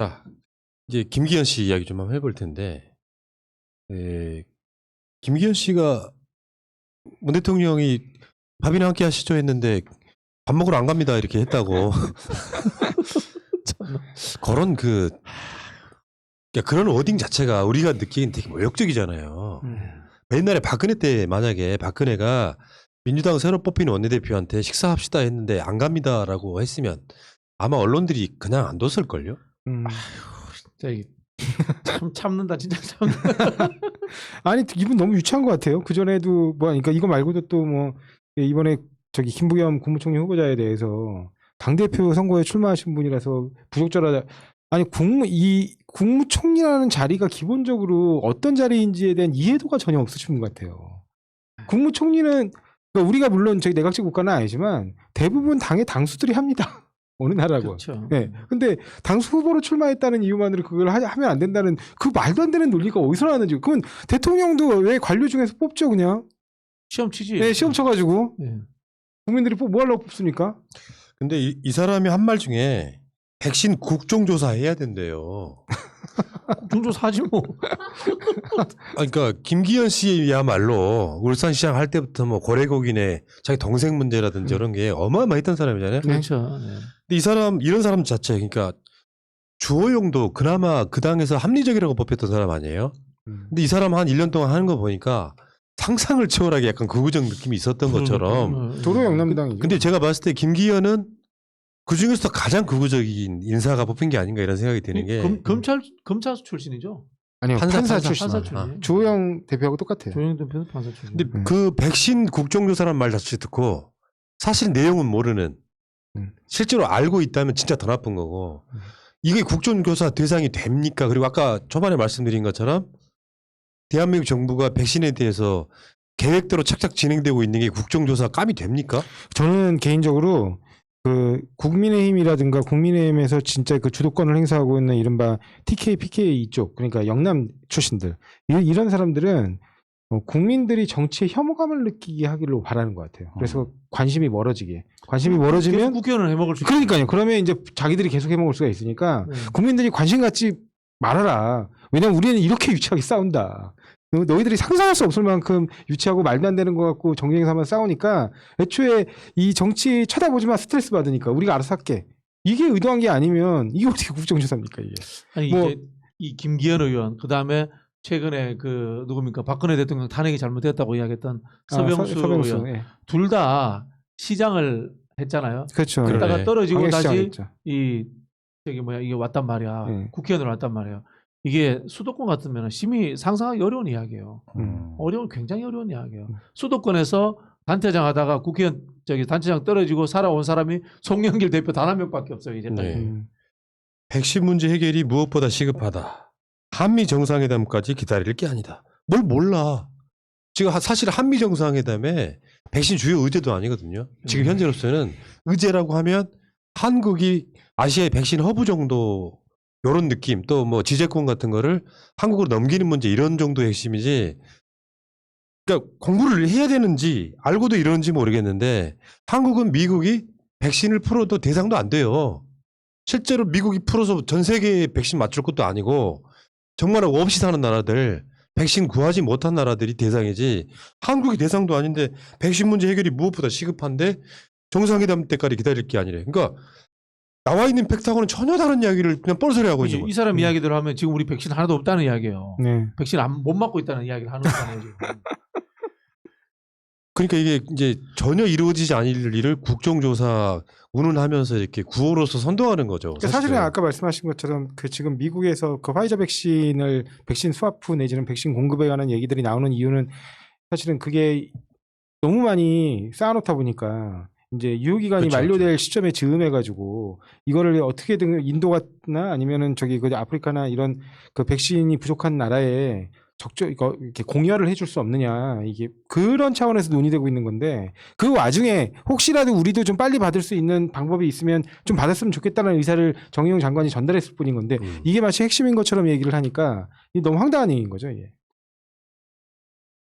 자, 이제 김기현 씨 이야기 좀 한번 해볼 텐데, 김기현 씨가 문 대통령이 밥이나 함께 하시죠 했는데 밥 먹으러 안 갑니다 이렇게 했다고. 그런 그런 워딩 자체가 우리가 느끼기엔 되게 모욕적이잖아요. 옛날에 박근혜 때 만약에 박근혜가 민주당 새로 뽑힌 원내대표한테 식사합시다 했는데 안 갑니다라고 했으면 아마 언론들이 그냥 안 뒀을걸요? 진짜 참 참는다 진짜 참는다. 아니 이분 너무 유치한 것 같아요. 그 전에도 뭐 그러니까 이거 말고도 또 뭐 이번에 저기 김부겸 국무총리 후보자에 대해서 당 대표 선거에 출마하신 분이라서 부적절하다. 아니 국무총리라는 자리가 기본적으로 어떤 자리인지에 대한 이해도가 전혀 없으신 분 같아요. 국무총리는 그러니까 우리가 물론 저희 내각제 국가는 아니지만 대부분 당의 당수들이 합니다. 어느 나라고. 그렇죠. 네. 근데 당수 후보로 출마했다는 이유만으로 그걸 하면 안 된다는 그 말도 안 되는 논리가 어디서 나왔는지. 그건 대통령도 왜 관료 중에서 뽑죠, 그냥? 시험 치지. 네, 시험 쳐가지고. 네. 국민들이 뭐 하려고 뽑습니까? 근데 이 사람이 한 말 중에 백신 국정조사 해야 된대요. 국정조사하지 뭐. 그러니까 김기현 씨야말로 울산시장 할 때부터 뭐 고래고기네 자기 동생 문제라든지 이런 게 어마어마했던 사람이잖아요. 그렇죠. 네. 근데 이 사람 이런 사람 자체 그러니까 주호영도 그나마 그 당에서 합리적이라고 뽑혔던 사람 아니에요? 근데 이 사람 한 1년 동안 하는 거 보니까 상상을 초월하게 약간 극우적 느낌이 있었던 것처럼. 도로 영남당이죠. 근데 제가 봤을 때 김기현은 그 중에서 가장 극우적인 인사가 뽑힌 게 아닌가 이런 생각이 드는 게. 검찰 출신이죠. 아니요, 판사 출신. 판사 출신. 주호영 대표하고 똑같아요. 조영 대표는 판사 출신. 근데 그 백신 국정조사란 말 자체 듣고 사실 내용은 모르는 실제로 알고 있다면 진짜 더 나쁜 거고 이게 국정조사 대상이 됩니까? 그리고 아까 초반에 말씀드린 것처럼 대한민국 정부가 백신에 대해서 계획대로 착착 진행되고 있는 게 국정조사 감이 됩니까? 저는 개인적으로 그 국민의힘이라든가 국민의힘에서 진짜 그 주도권을 행사하고 있는 이른바 TK, PK 이쪽 그러니까 영남 출신들 이런 사람들은 국민들이 정치에 혐오감을 느끼게 하기로 바라는 것 같아요. 그래서 관심이 멀어지면 국회의원을 해먹을 수 그러니까요. 그러면 이제 자기들이 계속 해먹을 수가 있으니까 국민들이 관심 갖지 말아라. 왜냐면 우리는 이렇게 유치하게 싸운다. 너희들이 상상할 수 없을 만큼 유치하고 말도 안 되는 것 같고 정쟁 삼아 싸우니까 애초에 이 정치 쳐다보지 마 스트레스 받으니까 우리가 알아서 할게. 이게 의도한 게 아니면 이게 어떻게 국정조사입니까 이게. 아니 뭐, 이게 이 김기현 의원 그다음에 최근에 그 누굽니까 박근혜 대통령 탄핵이 잘못됐다고 이야기했던 서병수 의원 예. 둘 다 시장을 했잖아요. 그렇죠. 그러다가 예. 떨어지고 다시 방해시장했죠. 이 저기 뭐야 이게 왔단 말이야. 예. 국회의원으로 왔단 말이야. 이게 수도권 같으면 심히 상상하기 어려운 이야기예요. 굉장히 어려운 이야기예요. 수도권에서 단체장 하다가 국회의원 저기 단체장 떨어지고 살아온 사람이 송영길 대표 단 한 명밖에 없어요 이제까지. 네. 백신 문제 해결이 무엇보다 시급하다. 한미 정상회담까지 기다릴 게 아니다. 뭘 몰라. 지금 사실 한미 정상회담에 백신 주요 의제도 아니거든요. 지금 현재로서는 의제라고 하면 한국이 아시아의 백신 허브 정도 이런 느낌 또 뭐 지재권 같은 거를 한국으로 넘기는 문제 이런 정도의 핵심이지. 그러니까 공부를 해야 되는지 알고도 이러는지 모르겠는데 한국은 미국이 백신을 풀어도 대상도 안 돼요. 실제로 미국이 풀어서 전 세계에 백신 맞출 것도 아니고 정말 없이 사는 나라들 백신 구하지 못한 나라들이 대상이지 한국이 대상도 아닌데 백신 문제 해결이 무엇보다 시급한데 정상회담 때까지 기다릴 게 아니래. 그러니까 나와 있는 팩트하고는 전혀 다른 이야기를 그냥 뻘소리 하고 있는 거예요. 이 사람 이야기대로 하면 지금 우리 백신 하나도 없다는 이야기예요. 네. 백신 못 맞고 있다는 이야기를 하는 거잖아요. 지금. 그러니까 이게 이제 전혀 이루어지지 않을 일을 국정조사 운운하면서 이렇게 구호로서 선동하는 거죠. 그러니까 사실은 아까 말씀하신 것처럼 그 지금 미국에서 그 화이자 백신 스와프 내지는 백신 공급에 관한 얘기들이 나오는 이유는 사실은 그게 너무 많이 쌓아놓다 보니까 이제 유효기간이 그렇죠, 만료될 시점에 즈음해가지고 이거를 어떻게든 인도나 아니면은 저기 그 아프리카나 이런 그 백신이 부족한 나라에 이렇게 공여를 해줄 수 없느냐 이게 그런 차원에서 논의되고 있는 건데 그 와중에 혹시라도 우리도 좀 빨리 받을 수 있는 방법이 있으면 좀 받았으면 좋겠다는 의사를 정의용 장관이 전달했을 뿐인 건데 이게 마치 핵심인 것처럼 얘기를 하니까 이게 너무 황당한 얘기인 거죠. 이게.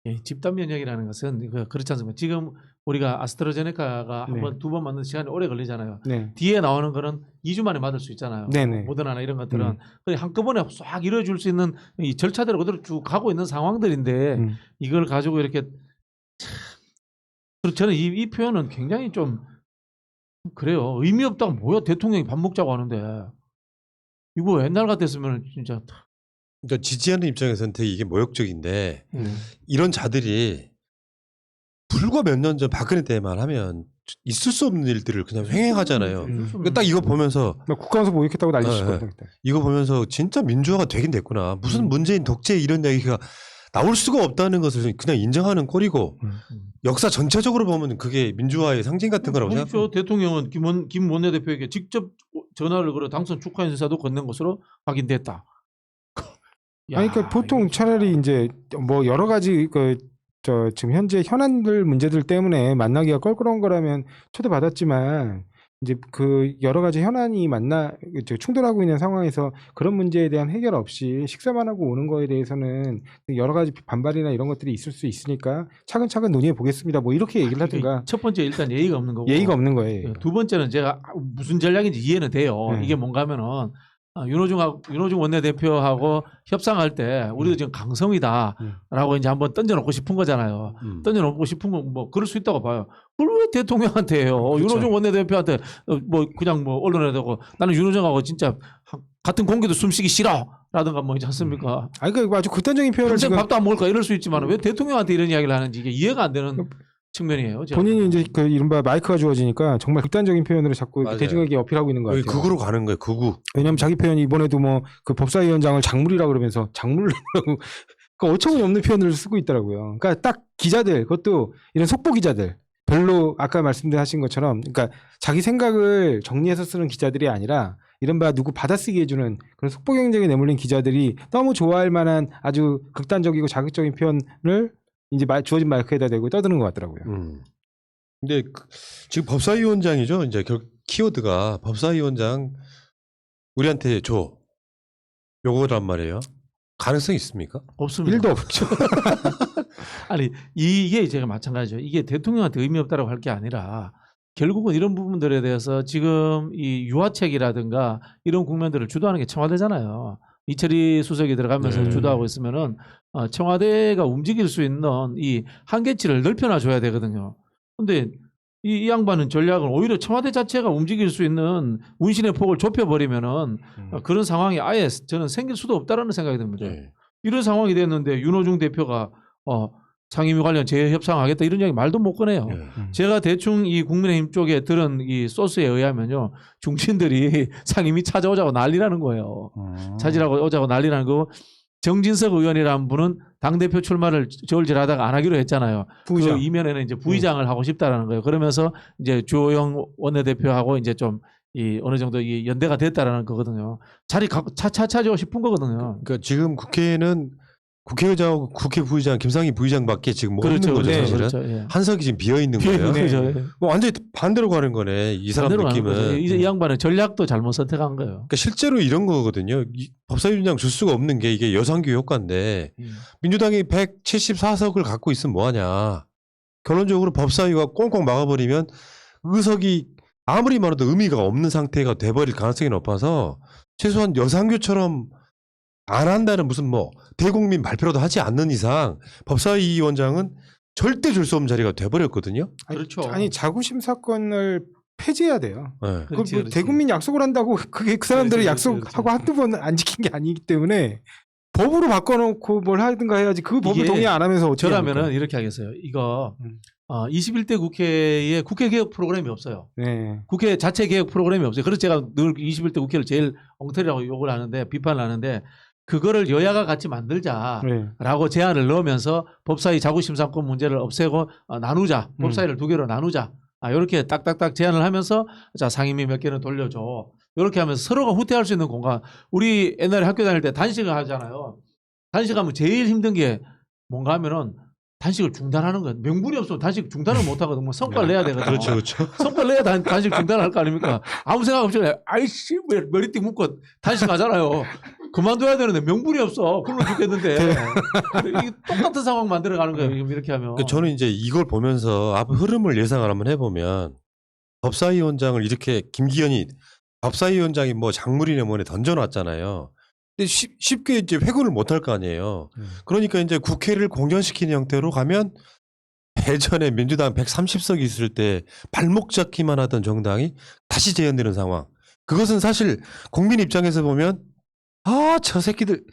예, 집단 면역이라는 것은 그렇지 않습니까? 지금 우리가 아스트라제네카가 네. 한 번, 두 번 맞는 시간이 오래 걸리잖아요. 네. 뒤에 나오는 거는 2주 만에 맞을 수 있잖아요. 네네. 모더나나 이런 것들은 그냥 한꺼번에 싹 이루어질 수 있는 이 절차대로 그대로 쭉 가고 있는 상황들인데 이걸 가지고 이렇게 참, 그리고 저는 이 표현은 굉장히 좀 그래요. 의미 없다고 뭐야 대통령이 밥 먹자고 하는데 이거 옛날 같았으면 진짜 그러니까 지지하는 입장에서는 되게 이게 모욕적인데 이런 자들이 불과 몇 년 전 박근혜 때만 하면 있을 수 없는 일들을 그냥 횡행하잖아요. 그러니까 딱 이거 보면서 국가원수 모욕했다고 난리 네, 치거든요. 이거 보면서 진짜 민주화가 되긴 됐구나. 무슨 문재인 독재 이런 얘기가 나올 수가 없다는 것을 그냥 인정하는 꼴이고 역사 전체적으로 보면 그게 민주화의 상징 같은 거라고 그렇죠. 생각합니다. 대통령은 김 원내대표에게 직접 전화를 걸어 당선 축하 인사도 건넨 것으로 확인됐다. 야, 아니 그러니까 보통 이거 차라리 이제 뭐 여러 가지 지금 현재 현안들 문제들 때문에 만나기가 껄끄러운 거라면 초대받았지만 이제 그 여러 가지 현안이 충돌하고 있는 상황에서 그런 문제에 대한 해결 없이 식사만 하고 오는 거에 대해서는 여러 가지 반발이나 이런 것들이 있을 수 있으니까 차근차근 논의해 보겠습니다. 뭐 이렇게 얘기를 하든가. 첫 번째 일단 예의가 없는 거고 예의가 없는 거예요. 두 번째는 제가 무슨 전략인지 이해는 돼요. 네. 이게 뭔가 하면은 윤호중 원내대표하고 협상할 때 우리도 지금 강성이다라고 이제 한번 던져놓고 싶은 거잖아요. 던져놓고 싶은 건 뭐 그럴 수 있다고 봐요. 그걸 왜 대통령한테 해요? 그렇죠. 윤호중 원내대표한테 뭐 그냥 뭐 언론에 대고 나는 윤호중하고 진짜 같은 공기도 숨쉬기 싫어라든가 뭐 있지 않습니까? 아니 그러니까 아주 극단적인 표현을 평생 지금 밥도 안 먹을까 이럴 수 있지만 왜 대통령한테 이런 이야기를 하는지 이게 이해가 안 되는 측면이에요. 제가. 본인이 이제 그 이른바 마이크가 주어지니까 정말 극단적인 표현으로 자꾸 맞아요. 대중에게 어필하고 있는 것 거의 같아요. 극으로 가는 거예요. 극우. 왜냐하면 자기 표현이 이번에도 뭐 그 법사위원장을 작물이라 그러면서 작물이라고 그 어처구니 없는 표현을 쓰고 있더라고요. 그러니까 딱 기자들 그것도 이런 속보 기자들 별로 아까 말씀하신 것처럼 그러니까 자기 생각을 정리해서 쓰는 기자들이 아니라 이른바 누구 받아쓰기 해주는 그런 속보 경쟁에 내몰린 기자들이 너무 좋아할 만한 아주 극단적이고 자극적인 표현을 이제 주어진 마이크에다 대고 떠드는 것 같더라고요. 근데 지금 법사위원장이죠. 이제 키워드가 법사위원장 우리한테 줘. 요거란 말이에요. 가능성이 있습니까? 없습니다. 1도 없죠. 아니 이게 제가 마찬가지죠. 이게 대통령한테 의미 없다라고 할 게 아니라 결국은 이런 부분들에 대해서 지금 이 유화책이라든가 이런 국면들을 주도하는 게 청와대잖아요. 이철희 수석이 들어가면서 네. 주도하고 있으면은 청와대가 움직일 수 있는 이 한계치를 넓혀놔 줘야 되거든요. 근데 이 양반은 전략은 오히려 청와대 자체가 움직일 수 있는 운신의 폭을 좁혀버리면은 그런 상황이 아예 저는 생길 수도 없다라는 생각이 듭니다. 네. 이런 상황이 됐는데 윤호중 대표가 상임위 관련 재협상하겠다 이런 이야기 말도 못 꺼내요. 네. 제가 대충 이 국민의힘 쪽에 들은 이 소스에 의하면요. 중진들이 상임위 찾아오자고 난리라는 거예요. 찾으라고 오자고 난리라는 거고 정진석 의원이라는 분은 당대표 출마를 저울질하다가 안 하기로 했잖아요. 부의장. 그 이면에는 이제 부의장을 하고 싶다라는 거예요. 그러면서 이제 주호영 원내대표하고 이제 좀 이 어느 정도 이 연대가 됐다라는 거거든요. 자리 차차차지고 싶은 거거든요. 그러니까 지금 국회는 국회의장하고 국회 부의장 김상희 부의장밖에 지금 못 그렇죠, 있는 거죠. 그렇죠, 사실은 그렇죠. 예. 한석이 지금 비어 있는 거예요. 네. 그렇죠. 예. 뭐 완전히 반대로 가는 거네. 이 사람 반대로 가는 거죠. 느낌은. 이 양반은 전략도 잘못 선택한 거예요. 그러니까 실제로 이런 거거든요. 법사위원장 줄 수가 없는 게 이게 여상규 효과인데 민주당이 174석을 갖고 있으면 뭐하냐. 결론적으로 법사위가 꽁꽁 막아버리면 의석이 아무리 많아도 의미가 없는 상태가 돼버릴 가능성이 높아서 최소한 여상규처럼 안 한다는 무슨 뭐 대국민 발표라도 하지 않는 이상 법사위원장은 절대 줄 수 없는 자리가 돼버렸거든요. 그렇죠. 아니 자구심 사건을 폐지해야 돼요. 네. 그 그렇지, 뭐 그렇지. 대국민 약속을 한다고 그게 그 사람들의 그렇지, 그렇지, 약속하고 그렇지. 한두 번 안 지킨 게 아니기 때문에 법으로 바꿔놓고 뭘 하든가 해야지 그 법을 이게 동의 안 하면서 어떻게 저라면은 합니까? 이렇게 하겠어요. 이거 21대 국회에 국회 개혁 프로그램이 없어요. 네. 국회 자체 개혁 프로그램이 없어요. 그래서 제가 늘 21대 국회를 제일 엉터리라고 욕을 하는데 비판을 하는데 그거를 여야가 같이 만들자라고 네. 제안을 넣으면서 법사위 자구심사권 문제를 없애고 나누자. 법사위를 두 개로 나누자. 이렇게 딱딱딱 제안을 하면서 자 상임위 몇 개는 돌려줘. 이렇게 하면서 서로가 후퇴할 수 있는 공간. 우리 옛날에 학교 다닐 때 단식을 하잖아요. 단식하면 제일 힘든 게 뭔가 하면은 단식을 중단하는 거예요. 명분이 없으면 단식 중단을 못 하거든요. 뭐 성과를 내야 되거든요. 그렇죠, 그렇죠. 성과를 내야 단식 중단을 할 거 아닙니까? 아무 생각 없이 아이씨 왜 머리띠 묶고 단식하잖아요. 그만둬야 되는데 명분이 없어. 굶어 죽겠는데. 이게 똑같은 상황 만들어가는 거예요. 지금 이렇게 하면. 그러니까 저는 이제 이걸 보면서 앞 흐름을 예상을 한번 해보면 법사위원장을 이렇게 김기현이 법사위원장이 뭐 작물이네 뭐네 던져놨잖아요. 근데 쉽게 이제 회고를 못할 거 아니에요. 그러니까 이제 국회를 공전시키는 형태로 가면 예전에 민주당 130석이 있을 때 발목 잡기만 하던 정당이 다시 재현되는 상황. 그것은 사실 국민 입장에서 보면 아, 저 새끼들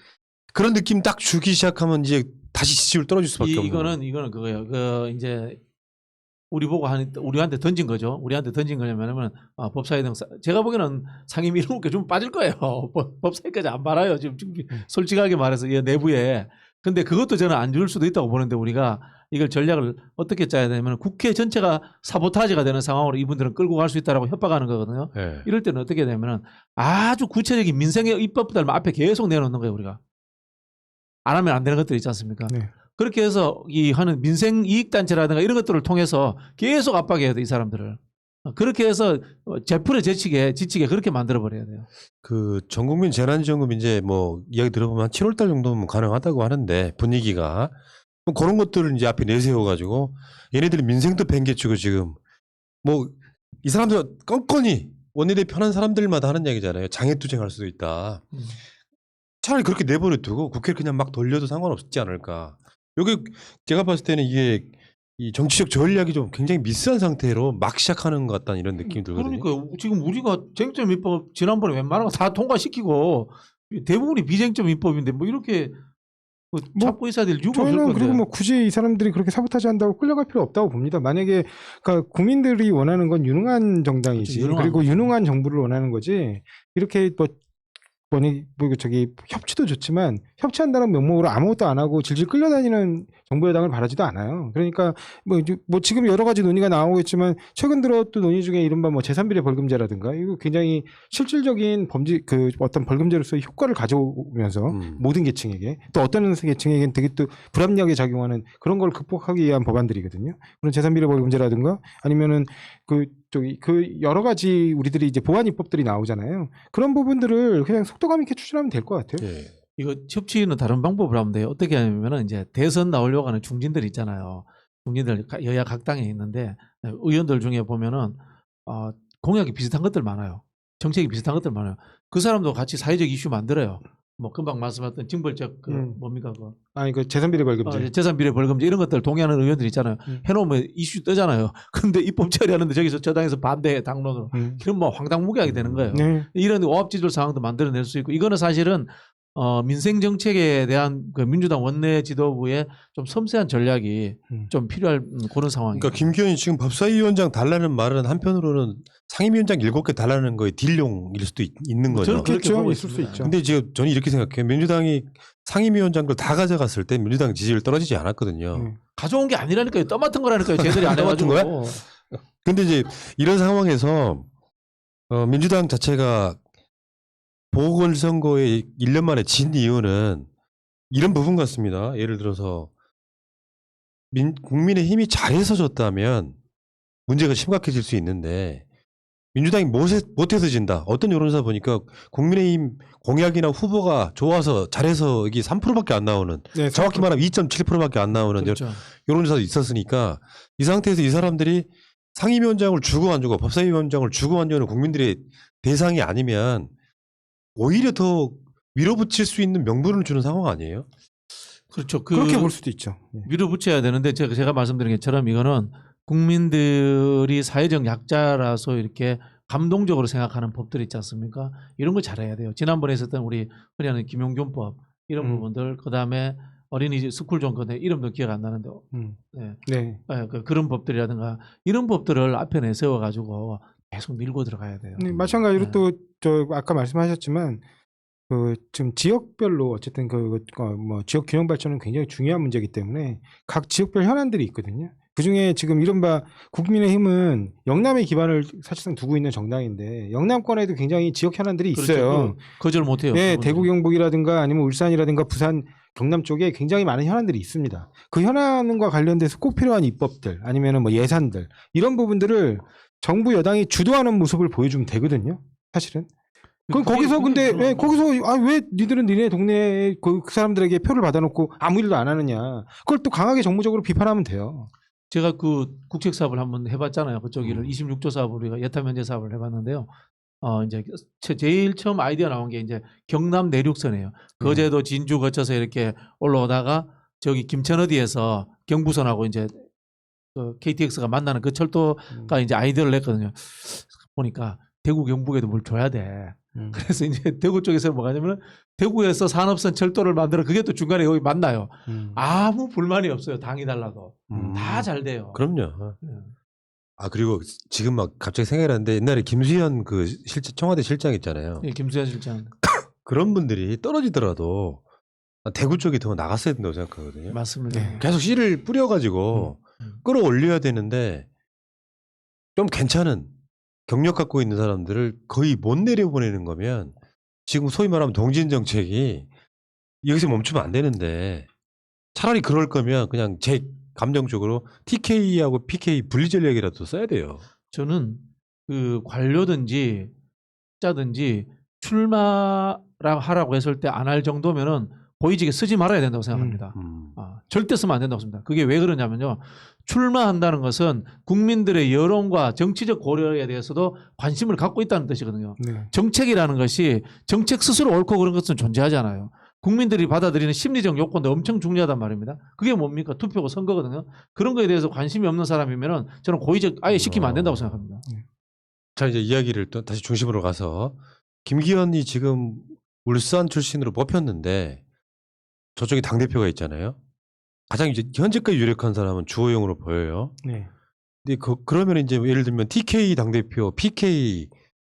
그런 느낌 딱 주기 시작하면 이제 다시 지지율 떨어질 수밖에 없는. 이거는 그거예요. 그 이제 우리 보고 우리한테 던진 거죠. 우리한테 던진 거냐면은 법사위 등 제가 보기에는 상임위 이런 게 좀 빠질 거예요. 법사위까지 안 말아요. 지금 솔직하게 말해서 이 내부에. 근데 그것도 저는 안 줄 수도 있다고 보는데 우리가 이걸 전략을 어떻게 짜야 되냐면 국회 전체가 사보타지가 되는 상황으로 이분들은 끌고 갈 수 있다라고 협박하는 거거든요. 네. 이럴 때는 어떻게 되냐면은 아주 구체적인 민생의 입법들만 앞에 계속 내놓는 거예요. 우리가 안 하면 안 되는 것들 있지 않습니까? 네. 그렇게 해서 이 하는 민생 이익 단체라든가 이런 것들을 통해서 계속 압박해야 돼 이 사람들을. 그렇게 해서 제풀에 지치게 그렇게 만들어 버려야 돼요. 그 전국민 재난지원금 이제 뭐 이야기 들어보면 한 7월달 정도면 가능하다고 하는데 분위기가 그런 것들을 이제 앞에 내세워가지고 얘네들이 민생도 뱅개치고 지금 뭐 이 사람들 껌껌이 원내대표 하는 사람들마다 하는 얘기잖아요. 장애투쟁할 수도 있다. 차라리 그렇게 내버려 두고 국회를 그냥 막 돌려도 상관없지 않을까. 여기 제가 봤을 때는 이게 이 정치적 전략이 좀 굉장히 미스한 상태로 막 시작하는 것 같다는 이런 느낌이 들거든요. 그러니까 지금 우리가 쟁점 입법 지난번에 웬만한 거 다 통과시키고 대부분이 비쟁점 입법인데 뭐 이렇게 잡고 있어야 될 이유가 없을 저희는 건데. 그리고 뭐 굳이 이 사람들이 그렇게 사보타지 한다고 끌려갈 필요 없다고 봅니다. 만약에 그러니까 국민들이 원하는 건 유능한 정당이지, 그렇죠, 그리고 유능한 정부를 원하는 거지. 이렇게 협치도 좋지만 협치한다는 명목으로 아무것도 안 하고 질질 끌려다니는 정부 여당을 바라지도 않아요. 그러니까 뭐 지금 여러 가지 논의가 나오고 있지만 최근 들어 또 논의 중에 이른바 뭐 재산비례 벌금제라든가 이거 굉장히 실질적인 어떤 벌금제로서의 효과를 가져오면서 모든 계층에게 또 어떤 계층에게는 되게 또 불합리하게 작용하는 그런 걸 극복하기 위한 법안들이거든요. 그런 재산비례 벌금제라든가 아니면은 그 여러 가지 우리들이 이제 보완 입법들이 나오잖아요. 그런 부분들을 그냥 속도감 있게 추진하면 될 것 같아요. 예. 이거 협치는 다른 방법을 하면 돼요. 어떻게 하냐면은 이제 대선 나오려고 하는 중진들 있잖아요. 중진들 여야 각 당에 있는데 의원들 중에 보면은 공약이 비슷한 것들 많아요. 정책이 비슷한 것들 많아요. 그 사람도 같이 사회적 이슈 만들어요. 뭐 금방 말씀하셨던 징벌적 뭡니까 그거. 그 재산비례 벌금제. 재산비례 벌금제 이런 것들 동의하는 의원들 있잖아요. 해놓으면 이슈 뜨잖아요. 근데 입법 처리하는데 저기서 저 당에서 반대해 당론으로. 그럼 뭐 황당무계하게 되는 거예요. 네. 이런 오합지졸 상황도 만들어낼 수 있고 이거는 사실은 민생 정책에 대한 그 민주당 원내 지도부의 좀 섬세한 전략이 좀 필요할 그런 상황이에요. 그러니까 김기현이 지금 법사위원장 달라는 말은 한편으로는 상임위원장 7개 달라는 거에 딜용일 수도 있는 거죠. 저는 그렇게 보고 있을 수 있습니다. 있죠. 근데 지금 저는 이렇게 생각해요. 민주당이 상임위원장들 다 가져갔을 때 민주당 지지율 떨어지지 않았거든요. 가져온 게 아니라니까요. 떠맡은 거라니까요. 쟤들이 안 떠맡은 해가지고. 거야? 근데 이제 이런 상황에서 민주당 자체가 보궐선거에 1년 만에 진 이유는 이런 부분 같습니다. 예를 들어서 국민의 힘이 잘해서 졌다면 문제가 심각해질 수 있는데 민주당이 못해서 진다. 어떤 여론조사 보니까 국민의힘 공약이나 후보가 좋아서 잘해서 이게 3%밖에 안 나오는 네, 정확히 말하면 2.7%밖에 안 나오는 그렇죠. 여론조사도 있었으니까 이 상태에서 이 사람들이 상임위원장을 주고 안 주고 법사위원장을 주고 안 주는 국민들의 대상이 아니면 오히려 더 밀어붙일 수 있는 명분을 주는 상황 아니에요? 그렇죠. 그렇게 볼 수도 있죠. 네. 밀어붙여야 되는데 제가 말씀드린 것처럼 이거는 국민들이 사회적 약자라서 이렇게 감동적으로 생각하는 법들 있지 않습니까? 이런 걸 잘해야 돼요. 지난번에 있었던 우리 흔히 하는 김용균법 이런 부분들 그다음에 어린이집 스쿨존 건데 이름도 기억 안 나는데 네. 그런 법들이라든가 이런 법들을 앞에 내세워 가지고 계속 밀고 들어가야 돼요. 네, 마찬가지로 또 아까 말씀하셨지만 지금 지역별로 어쨌든 뭐 지역 균형 발전은 굉장히 중요한 문제이기 때문에 각 지역별 현안들이 있거든요. 그 중에 지금 이른바 국민의힘은 영남에 기반을 사실상 두고 있는 정당인데 영남권에도 굉장히 지역 현안들이 있어요. 그렇죠. 거절 못해요. 네, 대구 경북이라든가 아니면 울산이라든가 부산 경남 쪽에 굉장히 많은 현안들이 있습니다. 그 현안과 관련돼서 꼭 필요한 입법들 아니면은 뭐 예산들 이런 부분들을 정부 여당이 주도하는 모습을 보여주면 되거든요. 사실은. 그럼 거기서 근데 왜 거기서 왜 니들은 니네 동네에 그 사람들에게 표를 받아놓고 아무 일도 안 하느냐. 그걸 또 강하게 정무적으로 비판하면 돼요. 제가 그 국책 사업을 한번 해봤잖아요. 그쪽 일을 26조 사업을 우리가 예타 면제 사업을 해봤는데요. 이제 제일 처음 아이디어 나온 게 이제 경남 내륙선이에요. 거제도 진주 거쳐서 이렇게 올라오다가 저기 김천 어디에서 경부선하고 이제 그 KTX가 만나는 그 철도가 이제 아이디어를 냈거든요. 보니까 대구 경북에도 뭘 줘야 돼. 그래서 이제 대구 쪽에서 뭐가 하냐면 대구에서 산업선 철도를 만들어 그게 또 중간에 여기 만나요. 아무 불만이 없어요. 당이 달라도. 다 잘 돼요. 그럼요. 네. 그리고 지금 막 갑자기 생각이 나는데 옛날에 김수현 그 청와대 실장 있잖아요. 예, 김수현 실장. 그런 분들이 떨어지더라도 대구 쪽에 더 나갔어야 된다고 생각하거든요. 맞습니다. 네. 계속 씨를 뿌려가지고 끌어올려야 되는데 좀 괜찮은 경력 갖고 있는 사람들을 거의 못 내려보내는 거면 지금 소위 말하면 동진 정책이 여기서 멈추면 안 되는데 차라리 그럴 거면 그냥 제 감정적으로 TK하고 PK 분리 전략이라도 써야 돼요. 저는 그 관료든지 자든지 출마하라고 했을 때 안 할 정도면은 고위직에 쓰지 말아야 된다고 생각합니다. 절대 쓰면 안 된다고 생각합니다. 그게 왜 그러냐면요. 출마한다는 것은 국민들의 여론과 정치적 고려에 대해서도 관심을 갖고 있다는 뜻이거든요. 네. 정책이라는 것이 정책 스스로 옳고 그런 것은 존재하지 않아요. 국민들이 받아들이는 심리적 요건도 엄청 중요하단 말입니다. 그게 뭡니까? 투표고 선거거든요. 그런 거에 대해서 관심이 없는 사람이면은 저는 고위직 아예 시키면 안 된다고 생각합니다. 자, 이제 이야기를 또 다시 중심으로 가서 김기현이 지금 울산 출신으로 뽑혔는데 저쪽에 당대표가 있잖아요. 가장 이제 현재까지 유력한 사람은 주호영으로 보여요. 네. 근데 그러면 이제 예를 들면 TK 당대표, PK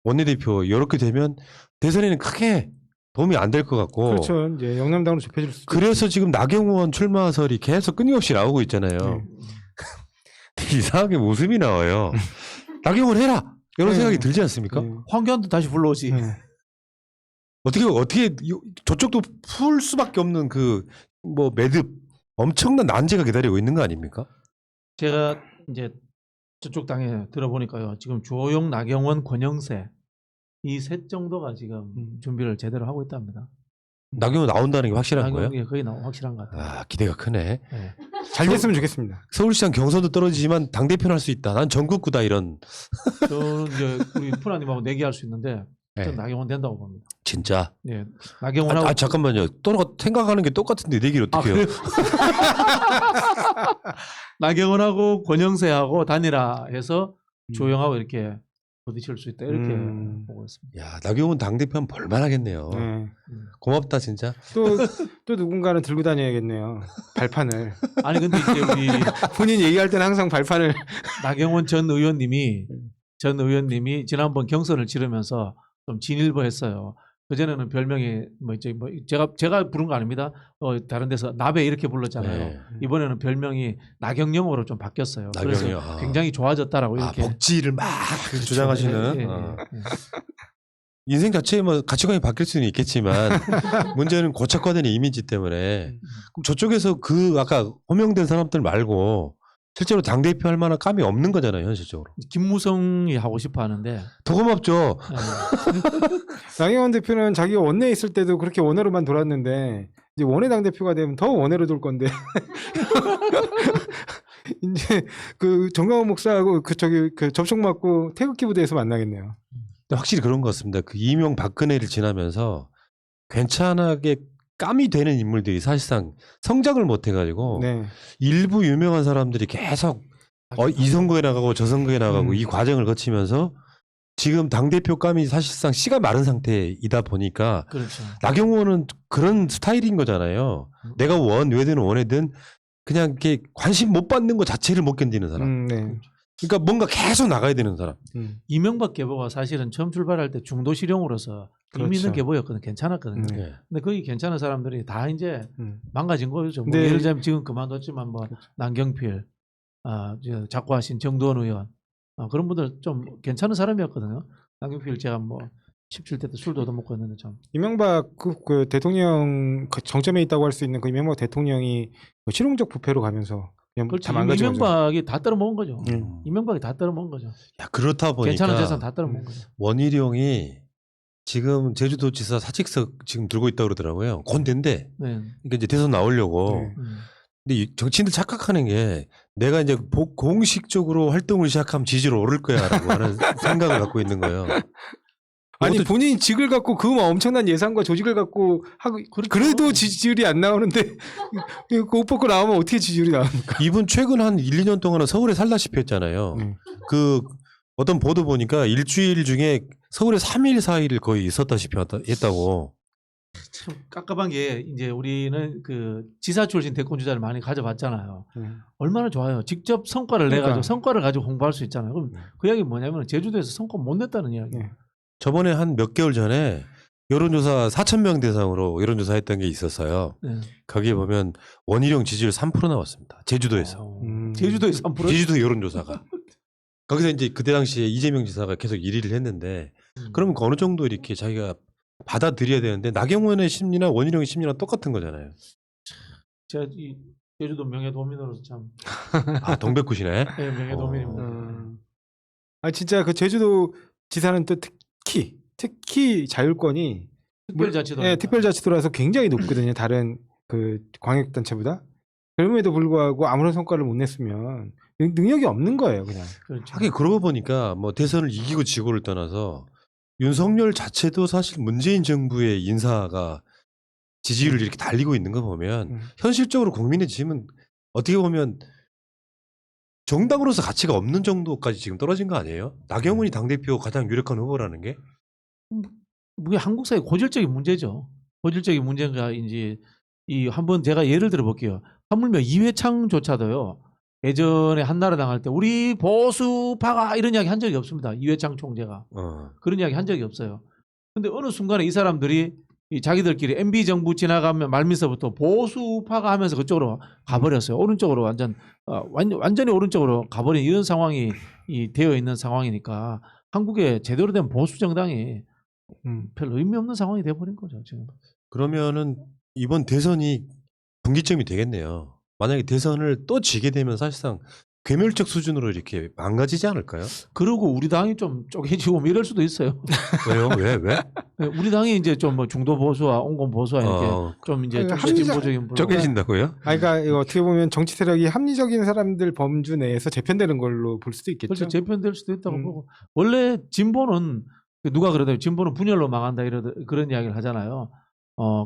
원내대표 이렇게 되면 대선에는 크게 도움이 안 될 것 같고. 그렇죠. 이제 영남당으로 좁혀질 수도. 그래서 지금 나경원 출마설이 계속 끊임없이 나오고 있잖아요. 네. 이상하게 웃음이 나와요. 나경원 해라 이런 네. 생각이 들지 않습니까? 네. 황교안도 다시 불러오지. 네. 어떻게 저쪽도 풀 수밖에 없는 그 뭐 매듭 엄청난 난제가 기다리고 있는 거 아닙니까? 제가 이제 저쪽 당에 들어보니까요. 지금 주호영, 나경원, 권영세 이 셋 정도가 지금 준비를 제대로 하고 있답니다. 나경원 나온다는 게 확실한 거예요? 나경원 거의 확실한 것 같아요. 기대가 크네. 네. 잘 됐으면 좋겠습니다. 서울시장 경선도 떨어지지만 당대표는 할 수 있다. 난 전국구다 이런. 저는 이제 우리 푸나님하고 내기할 수 있는데 네. 저는 나경원 된다고 봅니다. 진짜. 네, 나경원하고 잠깐만요. 생각하는 게 똑같은데 내기를 어떻게 해요? 나경원하고 권영세하고 단일화해서 조영하고 이렇게 부딪힐 수 있다 이렇게 보고 있습니다. 야, 나경원 당대표는 볼만하겠네요. 네. 고맙다 진짜. 또 누군가는 들고 다녀야겠네요. 발판을. 아니 근데 이제 우리 본인 얘기할 때는 항상 발판을. 나경원 전 의원님이 지난번 경선을 치르면서 좀 진일보했어요. 그전에는 별명이 제가 부른 거 아닙니다. 다른 데서 나베 이렇게 불렀잖아요. 네. 이번에는 별명이 나경영으로 좀 바뀌었어요. 그래서 나경영. 굉장히 좋아졌다라고 이렇게. 복지를 막 주장하시는. 예, 예, 어. 예. 인생 자체에 뭐 가치관이 바뀔 수는 있겠지만 문제는 고착화된 이미지 때문에 그럼 저쪽에서 그 아까 호명된 사람들 말고 실제로 당대표 할 만한 감이 없는 거잖아요, 현실적으로. 김무성이 하고 싶어 하는데 더 고맙죠. 나경원 대표는 자기가 원내에 있을 때도 그렇게 원외로만 돌았는데 이제 원외 당대표가 되면 더 원외로 돌 건데 이제 그 정강원 목사하고 그 접촉 맞고 태극기 부대에서 만나겠네요. 근데 확실히 그런 것 같습니다. 그 이명박근혜를 지나면서 괜찮게 감이 되는 인물들이 사실상 성장을 못 해가지고 네. 일부 유명한 사람들이 계속 이 선거에 나가고 저 선거에 나가고 이 과정을 거치면서 지금 당대표 감이 사실상 씨가 마른 상태이다 보니까 그렇죠. 나경원은 그런 스타일인 거잖아요. 내가 외든 원외든 그냥 이렇게 관심 못 받는 것 자체를 못 견디는 사람. 네. 그러니까 뭔가 계속 나가야 되는 사람. 이명박 계보가 사실은 처음 출발할 때 중도 실용으로서 그렇죠. 의미 있는 계보였거든. 괜찮았거든요. 네. 근데 거기 괜찮은 사람들이 다 이제 망가진 거죠. 뭐 네. 예를 들면 지금 그만뒀지만 뭐 남경필, 작고하신 정두원 의원 그런 분들 좀 괜찮은 사람이었거든요. 남경필 제가 뭐 17대 때 술도 얻어먹고 했는데 참. 이명박 그 대통령 정점에 있다고 할 수 있는 그 이명박 대통령이 실용적 부패로 가면서 그냥 그렇지. 다 망가진 거죠. 이명박이 다 떨어먹은 거죠. 이명박이 다 떨어먹은 거죠. 야, 그렇다 보니까 괜찮은 재산 다 떨어먹은 거죠. 원희룡이 지금 제주도지사 사직석 지금 들고 있다고 그러더라고요. 건대인데 네. 그러니까 이제 대선 나오려고. 네. 근데 이 정치인들 착각하는 게 내가 이제 공식적으로 활동을 시작하면 지지율 오를 거야라고 하는 생각을 갖고 있는 거예요. 아니 그것도 본인이 직을 갖고 그 엄청난 예산과 조직을 갖고 하고 그렇죠. 그래도 지지율이 안 나오는데 그 옷 벗고 나오면 어떻게 지지율이 나옵니까? 이분 최근 한 1, 2년 동안은 서울에 살다시피 했잖아요. 네. 그 어떤 보도 보니까 일주일 중에 서울에 3일, 4일 거의 있었다시피 했다고. 참 깝깝한 게 이제 우리는 그 지사 출신 대권 주자를 많이 가져봤잖아요. 얼마나 좋아요. 직접 성과를 그러니까. 내가지고 성과를 가지고 홍보할 수 있잖아요. 그럼 네. 그 이야기 뭐냐면 제주도에서 성과 못 냈다는 이야기. 네. 저번에 한 몇 개월 전에 여론조사 4,000명 대상으로 여론조사 했던 게 있었어요. 네. 거기에 보면 원희룡 지지율 3% 나왔습니다. 제주도에서. 제주도에서 3%. 제주도 여론조사가. 거기서 이제 그때 당시에 이재명 지사가 계속 1위를 했는데 그러면 어느 정도 이렇게 자기가 받아들여야 되는데 나경원의 심리나 원희룡의 심리나 똑같은 거잖아요. 제가 이 제주도 명예도민으로서 참 아, 동백구시네. 네, 명예도민입니다. 아 진짜 그 제주도 지사는 또 특히 자율권이 특별자치도. 네, 특별자치도라서 굉장히 높거든요. 다른 그 광역단체보다. 그럼에도 불구하고 아무런 성과를 못 냈으면 능력이 없는 거예요, 그냥. 그렇죠. 하긴 그러고 보니까 뭐 대선을 이기고 지고를 떠나서 윤석열 자체도 사실 문재인 정부의 인사가 지지율을 이렇게 달리고 있는 거 보면 현실적으로 국민의 지지는 어떻게 보면 정당으로서 가치가 없는 정도까지 지금 떨어진 거 아니에요? 나경원이 당대표 가장 유력한 후보라는 게? 그게 한국 사회 고질적인 문제죠. 고질적인 문제가 이제 이 한번 제가 예를 들어 볼게요. 하물며 이회창조차도요. 예전에 한나라당 할 때 우리 보수파가 이런 이야기 한 적이 없습니다. 이회창 총재가 그런 이야기 한 적이 없어요. 근데 어느 순간에 이 사람들이 이 자기들끼리 MB 정부 지나가면 말미서부터 보수파가 하면서 그쪽으로 가버렸어요. 오른쪽으로 완전히 오른쪽으로 가버린 이런 상황이 되어 있는 상황이니까 한국에 제대로 된 보수 정당이 별 의미 없는 상황이 돼버린 거죠 지금. 그러면은 이번 대선이 분기점이 되겠네요. 만약에 대선을 또 지게 되면 사실상 괴멸적 수준으로 이렇게 망가지지 않을까요? 그리고 우리 당이 좀 쪼개지고 뭐 이럴 수도 있어요. 왜요? 왜? 네, 우리 당이 이제 좀 뭐 중도 보수와 온건 보수와 이렇게 좀 이제 좀 진보적인 부분. 쪼개진다고요? 아, 그러니까 이거 어떻게 보면 정치 세력이 합리적인 사람들 범주 내에서 재편되는 걸로 볼 수도 있겠죠. 그렇죠. 재편될 수도 있다고 보고 원래 진보는 누가 그러더라고요. 진보는 분열로 망한다 그런 이야기를 하잖아요.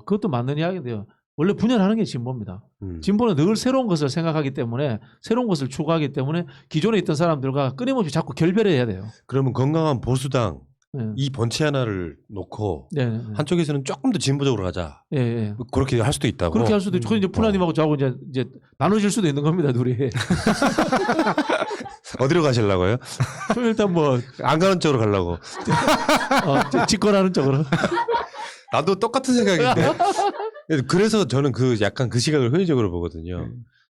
그것도 맞는 이야기인데요. 원래 분열하는 게 진보입니다. 진보는 늘 새로운 것을 생각하기 때문에 새로운 것을 추구하기 때문에 기존에 있던 사람들과 끊임없이 자꾸 결별해야 돼요. 그러면 건강한 보수당 네. 이 번치 하나를 놓고 네. 한쪽에서는 조금 더 진보적으로 가자. 예. 그렇게 할 수도 있다고. 그렇게 할 수도 있고 이제 푸나님하고 저하고 이제 나눠질 수도 있는 겁니다, 둘이. 어디로 가시려고요? 좀 일단 뭐 안 가는 쪽으로 가려고. 집권하는 쪽으로. 나도 똑같은 생각인데. 그래서 저는 약간 그 시각을 회의적으로 보거든요.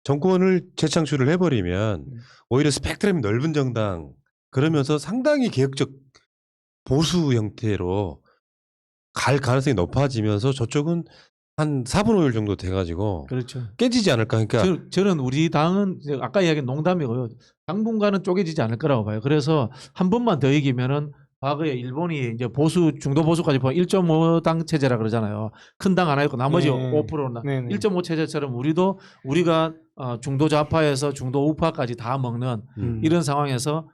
정권을 재창출을 해버리면 오히려 스펙트럼이 넓은 정당 그러면서 상당히 개혁적 보수 형태로 갈 가능성이 높아지면서 저쪽은 한 4분 5일 정도 돼가지고 그렇죠. 깨지지 않을까. 그러니까 저는 우리 당은 아까 이야기한 농담이고요. 당분간은 쪼개지지 않을 거라고 봐요. 그래서 한 번만 더 이기면은 과거에 일본이 이제 중도 보수까지 보면 1.5당 체제라 그러잖아요. 큰 당 하나 있고 나머지 5%나 1.5 체제처럼 우리가 중도 좌파에서 중도 우파까지 다 먹는 이런 상황에서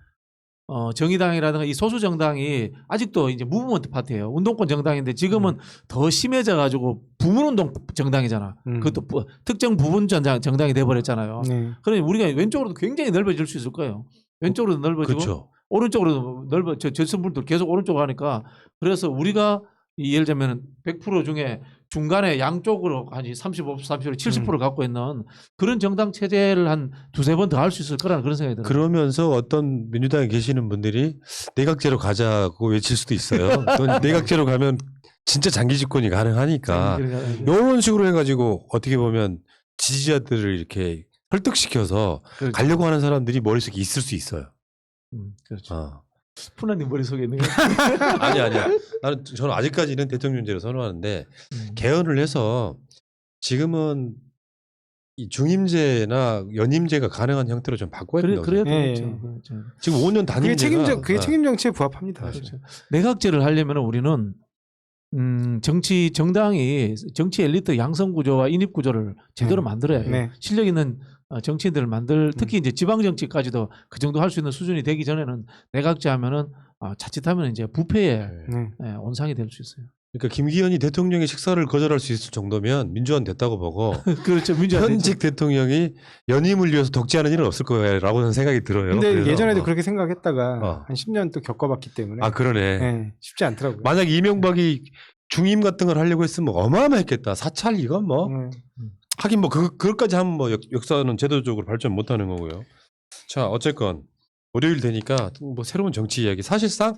정의당이라든가 이 소수 정당이 아직도 이제 무브먼트 파티예요. 운동권 정당인데 지금은 더 심해져 가지고 부문운동 정당이잖아. 그것도 특정 부분 정당이 돼 버렸잖아요. 그러니 우리가 왼쪽으로도 굉장히 넓어질 수 있을 거예요. 왼쪽으로도 넓어지고 그렇죠. 오른쪽으로도 저선 분들 계속 오른쪽으로 하니까 그래서 우리가 예를 들면 100% 중에 중간에 양쪽으로 한 35%, 70% 갖고 있는 그런 정당 체제를 한 두세 번 더 할 수 있을 거라는 그런 생각이 들어요. 그러면서 어떤 민주당에 계시는 분들이 내각제로 가자고 외칠 수도 있어요. 또 내각제로 가면 진짜 장기 집권이 가능하니까 이런 식으로 해가지고 어떻게 보면 지지자들을 이렇게 설득시켜서 그렇죠. 가려고 하는 사람들이 머릿속에 있을 수 있어요. 그렇죠. 푸나님 머릿속에 있는 거 아니야. 저는 아직까지는 대통령제를 선호하는데 개헌을 해서 지금은 이 중임제나 연임제가 가능한 형태로 좀 바꿔야 된다고. 그래야 예, 되겠죠. 예. 그렇죠. 지금 5년 단임제가 그게 책임 정치에 부합합니다. 그렇죠. 내각제를 하려면 우리는 정당이 정치 엘리트 양성 구조와 인입 구조를 제대로 만들어야 돼요. 네. 실력 있는 정치인들을 특히 이제 지방 정치까지도 그 정도 할 수 있는 수준이 되기 전에는 내각제 하면은 자칫하면 이제 부패의 네. 온상이 될 수 있어요. 그러니까 김기현이 대통령의 식사를 거절할 수 있을 정도면 민주화는 됐다고 보고 그렇죠. 민주화 현직 대통령이 연임을 위해서 독재하는 일은 없을 거라고 저는 생각이 들어요. 근데 그래서 예전에도 그렇게 생각했다가 어. 한 10년 또 겪어봤기 때문에 아 그러네. 네, 쉽지 않더라고요. 만약 이명박이 중임 같은 걸 하려고 했으면 어마어마했겠다. 사찰 이건 뭐 하긴 뭐 그것까지 하면 뭐 역사는 제도적으로 발전 못하는 거고요. 자 어쨌건 월요일 되니까 뭐 새로운 정치 이야기. 사실상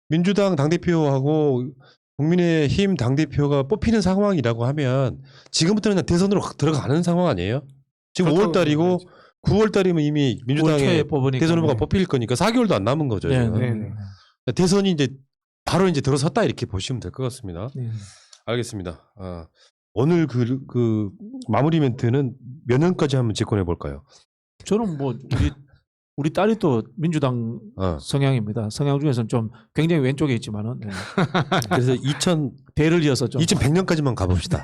민주당 당대표하고 국민의힘 당대표가 뽑히는 상황이라고 하면 지금부터는 그냥 대선으로 들어가는 상황 아니에요? 지금 그렇다고 5월달이고 9월달이면 이미 민주당의 대선 후보가 네. 뽑힐 거니까 4개월도 안 남은 거죠. 네, 지금. 네, 네. 네. 대선이 이제 바로 이제 들어섰다 이렇게 보시면 될 것 같습니다. 네. 알겠습니다. 오늘 그 마무리 멘트는 몇 년까지 한번 집권해 볼까요? 저는 뭐 우리 딸이 또 민주당 성향입니다. 성향 중에서는 좀 굉장히 왼쪽에 있지만은 네. 그래서 대를 이어서 좀 2100년까지만 가봅시다.